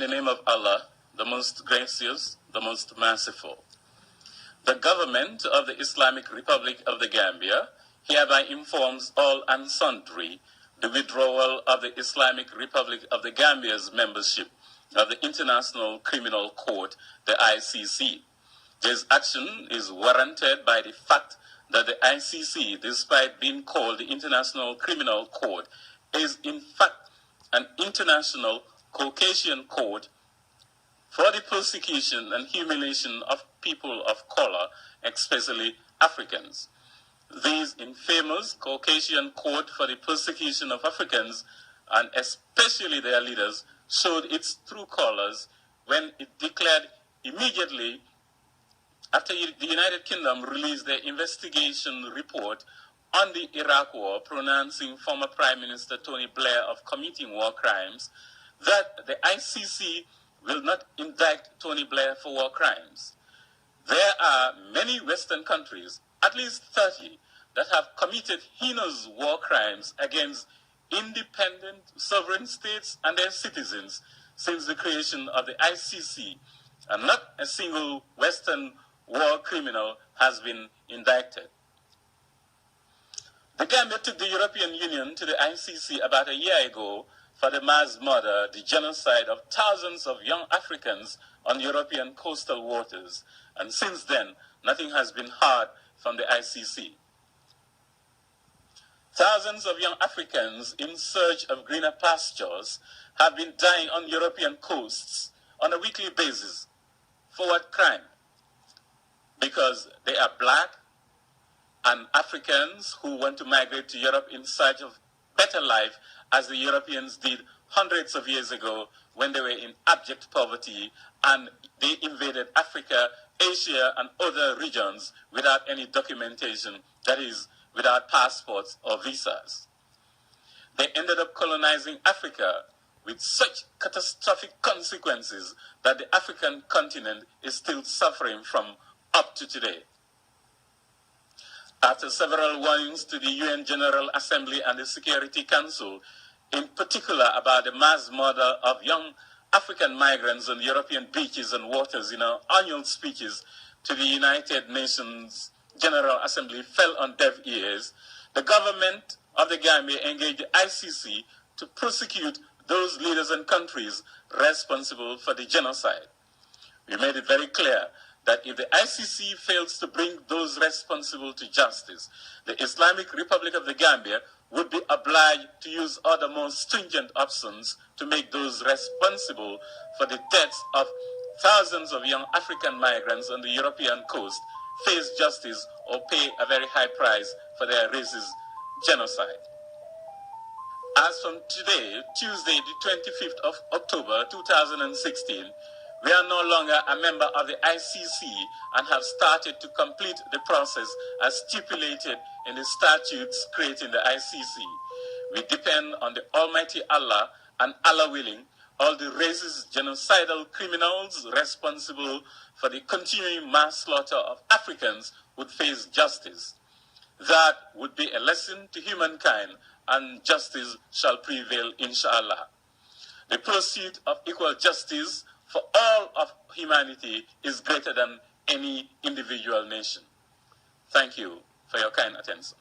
the name of Allah, the most gracious, the most merciful. The government of the Islamic Republic of the Gambia hereby informs all and sundry the withdrawal of the Islamic Republic of the Gambia's membership of the International Criminal Court, the ICC. This action is warranted by the fact that the ICC, despite being called the International Criminal Court, is in fact an international Caucasian court for the persecution and humiliation of people of color, especially Africans. This infamous Caucasian court for the persecution of Africans, and especially their leaders, showed its true colors when it declared immediately after the United Kingdom released their investigation report on the Iraq War, pronouncing former Prime Minister Tony Blair of committing war crimes, that the ICC will not indict Tony Blair for war crimes. There are many Western countries, at least 30, that have committed heinous war crimes against independent sovereign states and their citizens since the creation of the ICC, and not a single Western war criminal has been indicted. The Gambia took the European Union to the ICC about a year ago for the mass murder, the genocide of thousands of young Africans on European coastal waters, and since then, nothing has been heard from the ICC. Thousands of young Africans in search of greener pastures have been dying on European coasts on a weekly basis. For what crime? Because they are black and Africans who want to migrate to Europe in search of better life, as the Europeans did hundreds of years ago when they were in abject poverty and they invaded Africa, Asia, and other regions without any documentation, that is, without passports or visas. They ended up colonizing Africa with such catastrophic consequences that the African continent is still suffering from up to today. After several warnings to the UN General Assembly and the Security Council, in particular about the mass murder of young African migrants on European beaches and waters in our annual speeches to the United Nations General Assembly fell on deaf ears, the government of the Gambia engaged the ICC to prosecute those leaders and countries responsible for the genocide. We made it very clear that if the ICC fails to bring those responsible to justice, the Islamic Republic of the Gambia would be obliged to use other more stringent options to make those responsible for the deaths of thousands of young African migrants on the European coast face justice or pay a very high price for their racist genocide. As from today, Tuesday, the 25th of October 2016, we are no longer a member of the ICC and have started to complete the process as stipulated in the statutes creating the ICC. We depend on the Almighty Allah, and Allah willing, all the racist genocidal criminals responsible for the continuing mass slaughter of Africans would face justice. That would be a lesson to humankind, and justice shall prevail, inshallah. The pursuit of equal justice for all of humanity is greater than any individual nation. Thank you for your kind attention.